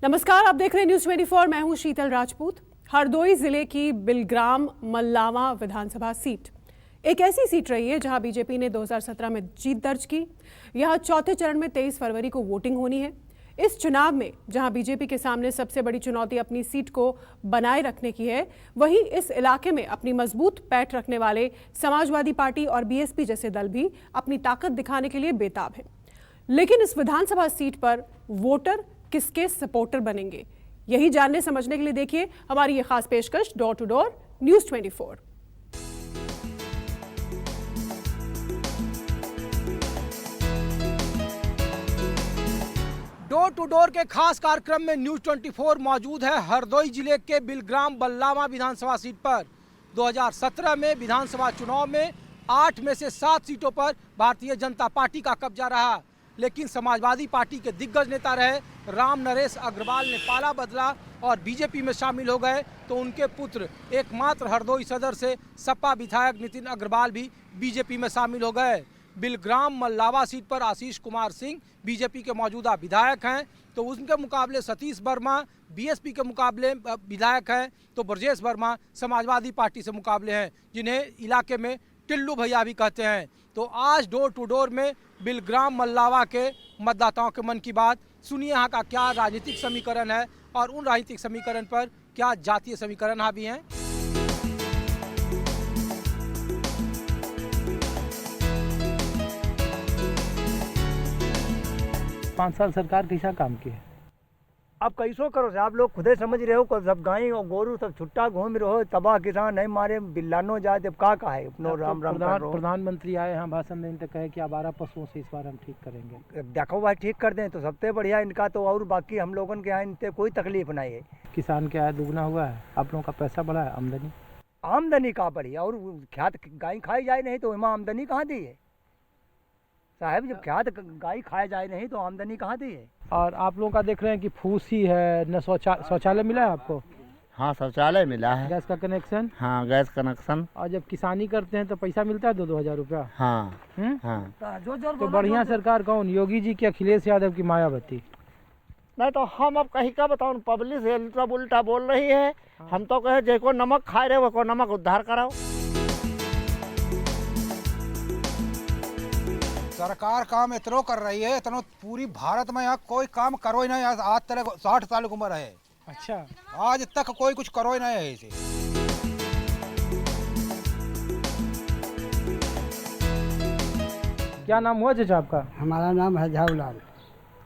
नमस्कार, आप देख रहे हैं न्यूज 24। मैं हूं शीतल राजपूत। हरदोई जिले की बिलग्राम मल्लावा विधानसभा सीट एक ऐसी सीट रही है जहां बीजेपी ने 2017 में जीत दर्ज की। यहां चौथे चरण में 23 फरवरी को वोटिंग होनी है। इस चुनाव में जहां बीजेपी के सामने सबसे बड़ी चुनौती अपनी सीट को बनाए रखने की है, वहीं इस इलाके में अपनी मजबूत पैठ रखने वाले समाजवादी पार्टी और बीएसपी जैसे दल भी अपनी ताकत दिखाने के लिए बेताब है। लेकिन इस विधानसभा सीट पर वोटर किसके सपोर्टर बनेंगे, यही जानने समझने के लिए देखिए हमारी ये खास पेशकश door to door news 24। Door to door के खास कार्यक्रम में न्यूज 24 मौजूद है हरदोई जिले के बिलग्राम मल्लावा विधानसभा सीट पर। 2017 में विधानसभा चुनाव में 8 में से 7 सीटों पर भारतीय जनता पार्टी का कब्जा रहा, लेकिन समाजवादी पार्टी के दिग्गज नेता रहे राम नरेश अग्रवाल ने पाला बदला और बीजेपी में शामिल हो गए, तो उनके पुत्र एकमात्र हरदोई सदर से सपा विधायक नितिन अग्रवाल भी बीजेपी में शामिल हो गए। बिलग्राम मल्लावा सीट पर आशीष कुमार सिंह बीजेपी के मौजूदा विधायक हैं, तो उनके मुकाबले सतीश वर्मा बीएसपी के मुकाबले विधायक हैं, तो ब्रजेश वर्मा समाजवादी पार्टी से मुकाबले हैं, जिन्हें इलाके में टिल्लू भैया भी कहते हैं। तो आज डोर टू डोर में बिलग्राम मल्लावा के मतदाताओं के मन की बात सुनिए, यहाँ का क्या राजनीतिक समीकरण है और उन राजनीतिक समीकरण पर क्या जातीय समीकरण हावी हैं। 5 साल सरकार कैसा काम किया? अब कैसो करो से आप लोग खुदे समझ रहे हो को सब गाय और गोरू सब छुट्टा घूम रहे हो, तबाह किसान नहीं मारे बिल्लानो जाए तब का है अपनो राम राम प्रधानमंत्री आए हैं भाषण देने, तो कहे कि 12 पशुओं से इस बार हम ठीक करेंगे। देखो भाई ठीक कर दें तो सबसे बढ़िया इनका तो, और बाकी हम लोगों के यहाँ इनसे कोई तकलीफ नहीं है। किसान के आय दुगना हुआ है, आप लोगों का पैसा बढ़ा है, आमदनी का बढ़िया, और ख्यात गाय खाई जाए नहीं तो वहाँ आमदनी कहाँ दी है साहब? जब ख्यात गाय खाया जाए नहीं तो आमदनी कहाँ दी है? और आप लोगों का देख रहे हैं कि फूसी है न, शौचालय मिला है आपको? हाँ, शौचालय मिला है। गैस का कनेक्शन? हाँ, गैस कनेक्शन। और जब किसानी करते हैं तो पैसा मिलता है 2-2 हजार रुपया? हाँ हाँ। तो बढ़िया सरकार कौन, योगी जी की, अखिलेश यादव की, मायावती? नहीं तो हम अब कहीं का बताऊँ, पब्लिक सब उल्टा बोल रही है। हम तो कहे जिसको नमक खाए रहे वो नमक उद्धार कराओ। सरकार काम इतनो कर रही है, इतनो पूरी भारत में यहाँ कोई काम करो ही नहीं। आज तक 60 साल की उम्र है। अच्छा, आज तक कोई कुछ करो ही नहीं है इसे। क्या नाम हुआ चाचा आपका? हमारा नाम है झाऊलाल।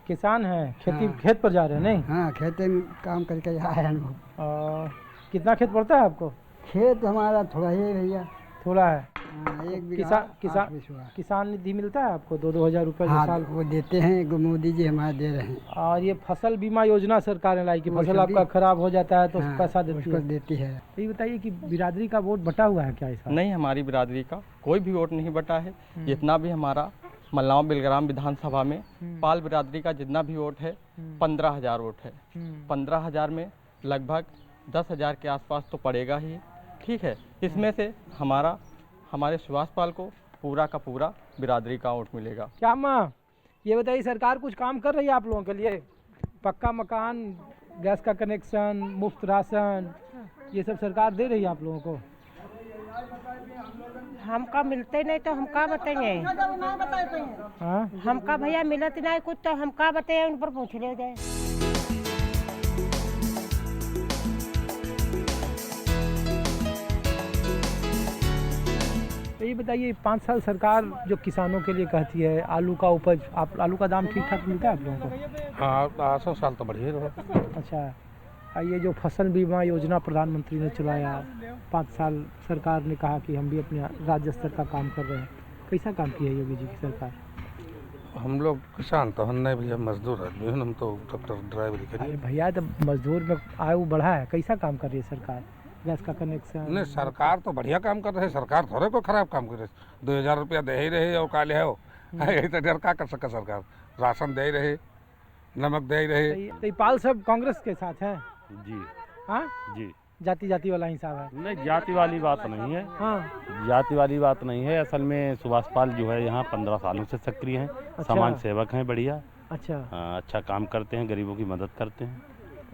किसान है, खेती हाँ। खेत पर जा रहे हैं? नहीं, हाँ, खेते में काम करके आए हैं हम। कितना खेत पड़ता है आपको? खेत हमारा थोड़ा ही भैया, थोड़ा है। किसान किसान निधि मिलता है आपको 2-2 हजार रुपये साल? वो देते हैं, मोदी जी हमारे दे रहे हैं। और ये फसल बीमा योजना सरकार ने लाई कि फसल आपका खराब हो जाता है तो पैसा देती है। ये बताइए कि बिरादरी का वोट बटा हुआ है क्या इस बार? नहीं, हमारी बिरादरी का कोई भी वोट नहीं बटा है। जितना भी हमारा मल्लावा बिलग्राम विधानसभा में पाल बिरादरी का जितना भी वोट है 15,000 वोट है। 15,000 में लगभग 10,000 के आसपास तो पड़ेगा ही, ठीक है। इसमें से हमारे सुभाष पाल को पूरा का पूरा बिरादरी का वोट मिलेगा। क्या माँ, ये बताइए सरकार कुछ काम कर रही है आप लोगों के लिए? पक्का मकान, गैस का कनेक्शन, मुफ्त राशन, ये सब सरकार दे रही है आप लोगों को? हमका मिलते नहीं तो हम का बताएंगे? हाँ, हमका भैया मिलत नहीं कुछ तो हम का बताए, उन पर पूछ ले जाए। तो ये बताइए 5 साल सरकार जो किसानों के लिए कहती है, आलू का उपज, आप आलू का दाम ठीक ठाक मिलता है आप लोगों को? हाँ, 100 साल तो बढ़िया रहा। अच्छा, ये जो फसल बीमा योजना प्रधानमंत्री ने चलाया, 5 साल सरकार ने कहा कि हम भी अपने राज्य स्तर का काम कर रहे हैं, कैसा काम किया है योगी जी की सरकार? हम लोग किसान तो हम नहीं भैया, मजदूर आदमी हैं, हम तो ट्रैक्टर ड्राइवरी करिए। भैया तो मजदूर में आय बढ़ा है, कैसा काम कर रही है सरकार? गैस का कनेक्शन? नहीं, सरकार तो बढ़िया काम कर रही है। सरकार थोड़े को खराब काम कर रही है। 2000 रुपया दे ही रहे और काले है यही तो डर क्या कर सका सरकार? राशन दे ही रहे, नमक दे ही रहे। तो पाल सब कांग्रेस के साथ हैं? जी हाँ जी, जाति वाला हिसाब है? नहीं, जाति वाली बात नहीं है। हाँ, जाति वाली बात नहीं है। असल में सुभाष पाल जो है यहाँ 15 सालों से सक्रिय हैं। अच्छा। समाज सेवक हैं, बढ़िया। अच्छा, अच्छा काम करते हैं, गरीबों की मदद करते हैं।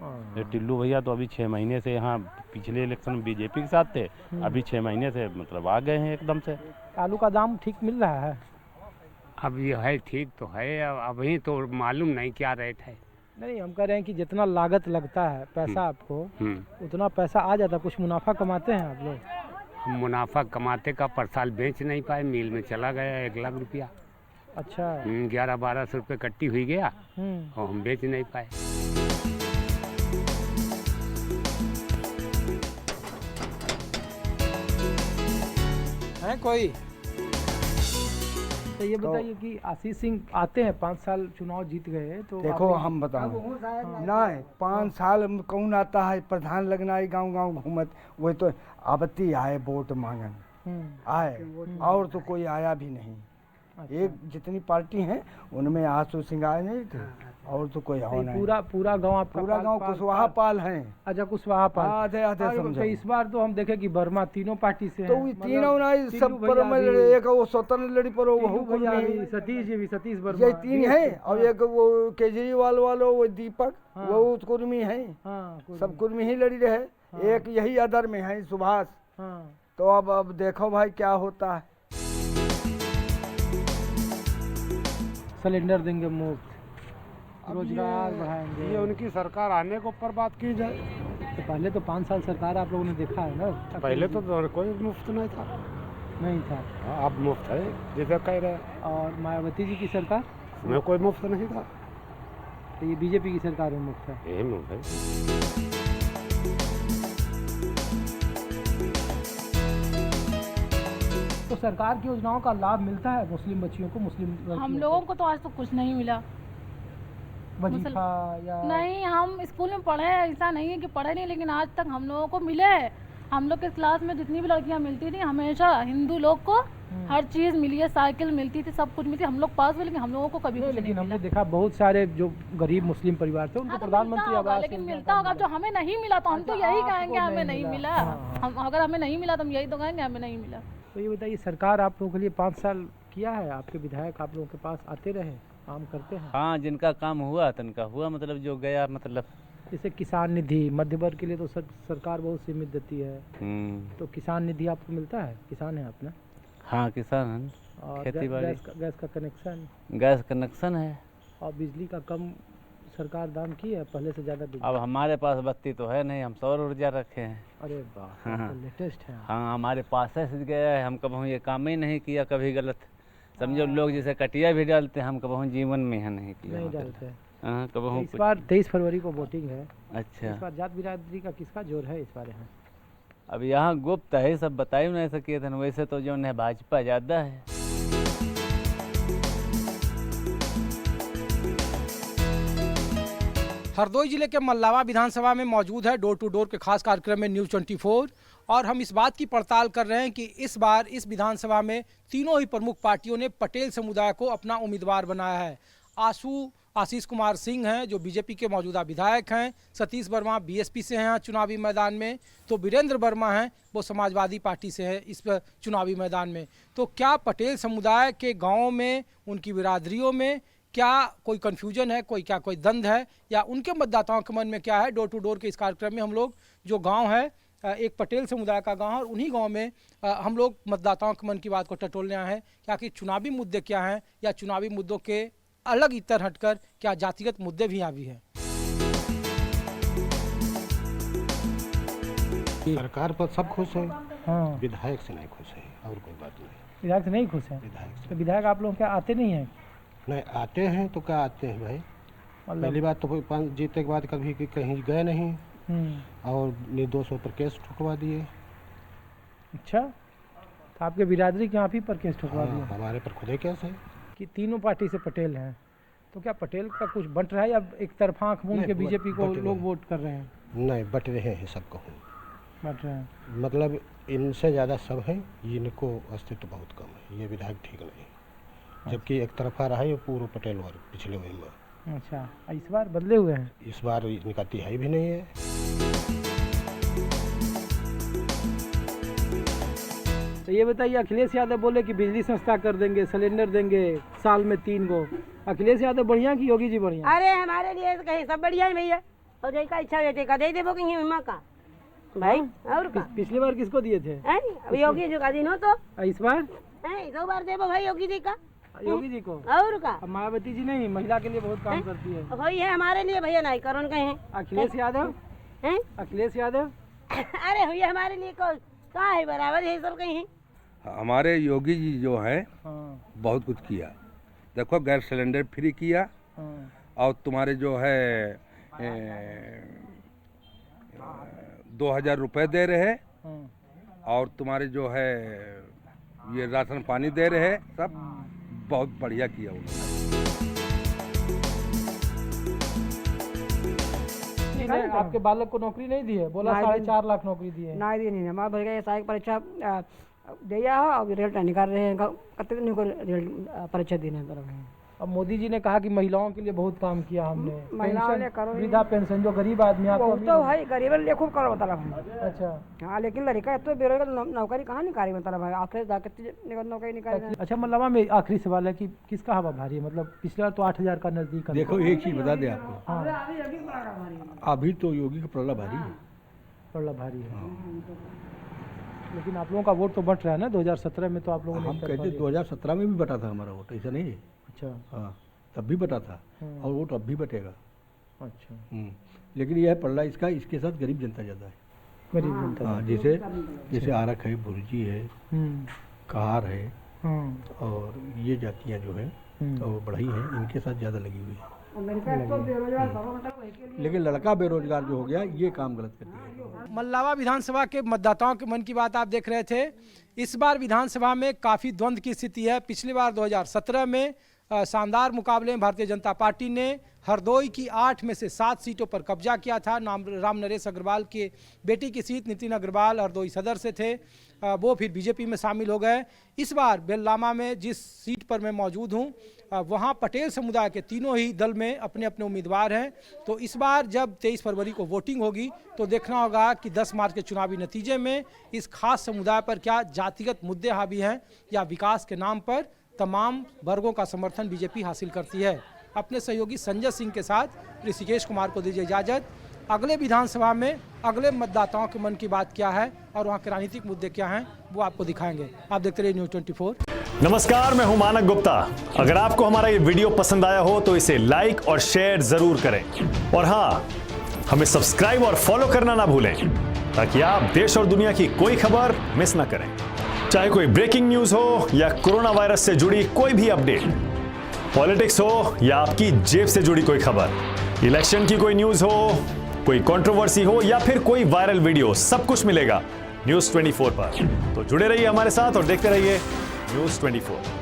ये टिल्लू भैया तो अभी 6 महीने से यहाँ पिछले इलेक्शन में बीजेपी के साथ थे, अभी 6 महीने से मतलब आ गए हैं एकदम से। आलू का दाम ठीक मिल रहा है? अब ये है ठीक तो है, अब अभी तो मालूम नहीं क्या रेट है। नहीं, हम कह रहे हैं कि जितना लागत लगता है पैसा आपको, उतना पैसा आ जाता, कुछ मुनाफा कमाते हैं आप लोग? हम मुनाफा कमाते का पर साल बेच नहीं पाए, मिल में चला गया 1 लाख रुपया। अच्छा। 1100-1200 रुपये कट्टी हुई गया और हम बेच नहीं पाए। है कोई? तो ये बताइए कि आशीष सिंह आते हैं, 5 साल चुनाव जीत गए, तो देखो हम बताऊँ नहीं, 5 साल में कौन आता है प्रधान लगना है, गांव गांव घूमत, वो तो आबती आए वोट मांगन आए, और तो कोई आया भी नहीं। एक जितनी पार्टी हैं उनमें आशु सिंह आए नहीं थे, और तो कोई हो नहीं। पूरा गांव, पूरा गांव कुशवाहा पाल हैं। अच्छा, कुशवाहा पाल। आधे समझो। इस बार तो हम देखे कि वर्मा तीनों पार्टी से तो हैं, तीनों नहीं, सब पर में एक वो स्वतंत्र लड़ी पर वो सतीश जी भी, सतीश वर्मा, ये 3 है, और एक वो केजरीवाल वालों वो दीपक, वो कुर्मी है, सब कुर्मी ही लड़ी रहे। एक यही अदर में है सुभाष। तो अब देखो भाई क्या होता है। सिलेंडर देंगे मुफ्त, रोजगार बढ़ाएंगे, ये उनकी सरकार आने के ऊपर बात की जाए। तो पहले तो 5 साल सरकार आप लोगों ने देखा है ना? पहले तो कोई मुफ्त नहीं था। नहीं था। अब मुफ्त है जैसे कह रहे हैं। और मायावती जी की सरकार उसमें कोई मुफ्त नहीं था। तो ये बीजेपी की सरकार में मुफ्त है। यही मुफ्त है। तो सरकार की योजनाओं का लाभ मिलता है मुस्लिम बच्चियों को, मुस्लिम हम लोगों को तो आज तक कुछ नहीं मिला। वजीफा या नहीं, हम स्कूल में पढ़े, ऐसा नहीं है कि पढ़े नहीं, लेकिन आज तक हम लोगों को मिले। हम लोग के क्लास में जितनी भी लड़कियां मिलती थी, हमेशा हिंदू लोग को हर चीज़ मिली है, साइकिल मिलती थी, सब कुछ मिलती, हम लोग पास हुए, लेकिन हम लोगों को कभी कुछ लेकिन हमने देखा बहुत सारे जो गरीब मुस्लिम परिवार थे उनको प्रधानमंत्री आवास, लेकिन मिलता होगा। जो हमें नहीं मिला तो हम तो यही कहेंगे हमें नहीं मिला। हम अगर हमें नहीं मिला तो हम यही तो कहेंगे हमें नहीं मिला। तो ये बताइए, सरकार आप लोगों के लिए 5 साल किया है? आपके विधायक आप लोगों के पास आते रहे, काम करते हैं? हाँ, जिनका काम हुआ तनका हुआ, मतलब जो गया, मतलब जैसे किसान निधि मध्य वर्ग के लिए तो सरकार बहुत सीमित देती है, तो किसान निधि आपको मिलता है? किसान है आप ना? हाँ, किसान, और खेती बाड़ी, गैस का कनेक्शन? गैस कनेक्शन है। और बिजली का कम सरकार दाम की है, पहले से ज़्यादा बिजली? अब हमारे पास बत्ती तो है नहीं, हम सौर ऊर्जा रखे हैं। अरे वाह, हाँ, तो लेटेस्ट है। हाँ, हमारे पास से गया है, हम कभी ये काम ही नहीं किया कभी गलत। समझो लोग जैसे कटिया भी डालते हैं, हम कभी जीवन में यहाँ नहीं किया। नहीं डालते। हाँ, कभी इस बार 23 फरवरी को वोटिंग है। अच्छा, इस बार जात बिरादरी का किसका जोर है इस बार यहाँ? अब यहाँ गुप्त है, सब बता ही नहीं सके थे। वैसे तो जो है भाजपा ज़्यादा है। हरदोई जिले के मल्लावा विधानसभा में मौजूद है डोर टू डोर के खास कार्यक्रम में न्यूज़ 24, और हम इस बात की पड़ताल कर रहे हैं कि इस बार इस विधानसभा में तीनों ही प्रमुख पार्टियों ने पटेल समुदाय को अपना उम्मीदवार बनाया है। आशीष कुमार सिंह हैं जो बीजेपी के मौजूदा विधायक हैं, सतीश वर्मा बीएसपी से हैं चुनावी मैदान में, तो वीरेंद्र वर्मा हैं वो समाजवादी पार्टी से हैं इस चुनावी मैदान में। तो क्या पटेल समुदाय के गाँव में, उनकी बिरादरियों में क्या कोई कन्फ्यूजन है, कोई द्वंद्व है, या उनके मतदाताओं के मन में क्या है? डोर टू डोर के इस कार्यक्रम में हम लोग जो गांव है, एक पटेल समुदाय का गांव है, और उन्हीं गांव में हम लोग मतदाताओं के मन की बात को टटोलने आए हैं। क्या कि चुनावी मुद्दे क्या हैं, या चुनावी मुद्दों के अलग इतर हटकर क्या जातिगत मुद्दे भी यहाँ भी हैं। सरकार पर सब खुश है, हाँ, विधायक से नहीं खुश है, और कोई बात नहीं। विधायक से नहीं खुश है? तो विधायक आप लोग क्या आते नहीं हैं? नहीं आते हैं तो क्या आते हैं भाई, पहली बात तो जीतने के बाद कभी कहीं गए नहीं, और निर्दोषों पर केस ठुकवा दिए। अच्छा, तो आपके बिरादरी के यहाँ भी पर केस ठुकवा दिए? हमारे पर खुदे केस है कि तीनों पार्टी से पटेल हैं, तो क्या पटेल का कुछ बंट रहा है, या एक तरफा आँख मूंद के बीजेपी को लोग वोट कर रहे हैं? नहीं, बट रहे हैं, सबको बट रहे हैं, मतलब इनसे ज़्यादा सब हैं, इनको अस्तित्व बहुत कम है। ये विधायक ठीक नहीं, जबकि एक तरफा रहा है पूर्व पटेल वर्ग पिछले मुहिम में। अच्छा, इस बार बदले हुए हैं? इस बार इनका तिहाई भी नहीं है। तो ये बताइए, अखिलेश यादव बोले कि बिजली सस्ता कर देंगे, सिलेंडर देंगे साल में 3 गो। अखिलेश यादव बढ़िया कि योगी जी बढ़िया? अरे हमारे लिए तो कहीं सब बढ़िया है भैया। और जैका इच्छा हो जैका दे देबो कहीं हिम्मा का भाई और का पिछली बार किसको दिए थे? हैं अब योगी जी का दिन हो तो इस बार हैं 2 बार देबो भाई योगी जी का योगी जी को। और का अब मायावती जी नहीं, महिला के लिए बहुत काम करती है। वही है हमारे लिए भैया नहीं करोन कहीं अखिलेश यादव हैं अखिलेश यादव अरे भैया हमारे लिए कहाँ है बराबर है सब कहीं हमारे योगी जी जो है बहुत कुछ किया। देखो गैस सिलेंडर फ्री किया और तुम्हारे जो है 2000 रुपए दे रहे और तुम्हारे जो है ये राशन पानी दे रहे हैं, सब बहुत बढ़िया किया उन्होंने। आपके बालक को नौकरी नहीं दी है? बोला 4.5 लाख नौकरी दी है। नहीं दी नहीं हमारा भैया सहायक परीक्षा दिया है और रिजल्ट निकाल रहे हैं कितने दिन को रिजल्ट परीक्षा देने तरफ है। अब मोदी जी ने कहा कि महिलाओं के लिए बहुत काम किया हमने, महिलाओं ने करो वृद्धा पेंशन जो गरीब आदमी आपको तो भाई गरीब ले खूब करो मतलब अच्छा हाँ लेकिन लड़का तो बेरोजगार नौकरी कहाँ निकाली मतलब है आखिर जाकर नौकरी निकाली। अच्छा मल्लावा में आखिरी सवाल है कि किसका हवा भारी है? मतलब पिछला तो 8000 का नजदीक। देखो एक चीज बता दें आपको, अभी तो योगी का पलड़ा भारी है। पलड़ा भारी है लेकिन आप लोगों का वोट तो बट रहा है ना 2017 में, तो आप लोगों ने हम कहते 2017 में भी बटा था हमारा वोट, ऐसा नहीं है। अच्छा हाँ तब भी बटा था और वोट अब भी बटेगा। अच्छा लेकिन यह पलड़ा इसका, इसके साथ गरीब जनता ज़्यादा है। गरीब जनता हाँ जैसे आरक है, भुर्जी है, कहार है और ये जातियाँ जो है और बढ़ई हैं, इनके साथ ज़्यादा लगी हुई है। लेकिन लड़का बेरोजगार जो हो गया ये काम गलत कर दिया। मल्लावा विधानसभा के मतदाताओं के मन की बात आप देख रहे थे। इस बार विधानसभा में काफ़ी द्वंद्व की स्थिति है। पिछली बार 2017 में शानदार मुकाबले में भारतीय जनता पार्टी ने हरदोई की 8 में से 7 सीटों पर कब्जा किया था। राम नरेश अग्रवाल के बेटी की सीट नितिन अग्रवाल हरदोई सदर से थे, वो फिर बीजेपी में शामिल हो गए। इस बार बेललामा में जिस सीट पर मैं मौजूद हूँ वहाँ पटेल समुदाय के तीनों ही दल में अपने अपने उम्मीदवार हैं। तो इस बार जब 23 फरवरी को वोटिंग होगी तो देखना होगा कि 10 मार्च के चुनावी नतीजे में इस खास समुदाय पर क्या जातिगत मुद्दे हावी हैं या विकास के नाम पर तमाम वर्गों का समर्थन बीजेपी हासिल करती है। अपने सहयोगी संजय सिंह के साथ ऋषिकेश कुमार को दीजिए इजाजत। अगले विधानसभा में अगले मतदाताओं के मन की बात क्या है और वहाँ के राजनीतिक मुद्दे क्या हैं वो आपको दिखाएंगे। आप देखते रहिए न्यूज़ 24। नमस्कार, मैं हूं मानक गुप्ता। अगर आपको हमारा ये वीडियो पसंद आया हो तो इसे लाइक और शेयर जरूर करें और हाँ, हमें सब्सक्राइब और फॉलो करना ना भूलें ताकि आप देश और दुनिया की कोई खबर मिस ना करें। चाहे कोई ब्रेकिंग न्यूज हो या कोरोना वायरस से जुड़ी कोई भी अपडेट, पॉलिटिक्स हो या आपकी जेब से जुड़ी कोई खबर, इलेक्शन की कोई न्यूज हो, कोई कंट्रोवर्सी हो या फिर कोई वायरल वीडियो, सब कुछ मिलेगा न्यूज़ 24 पर। तो जुड़े रहिए हमारे साथ और देखते रहिए न्यूज़ 24।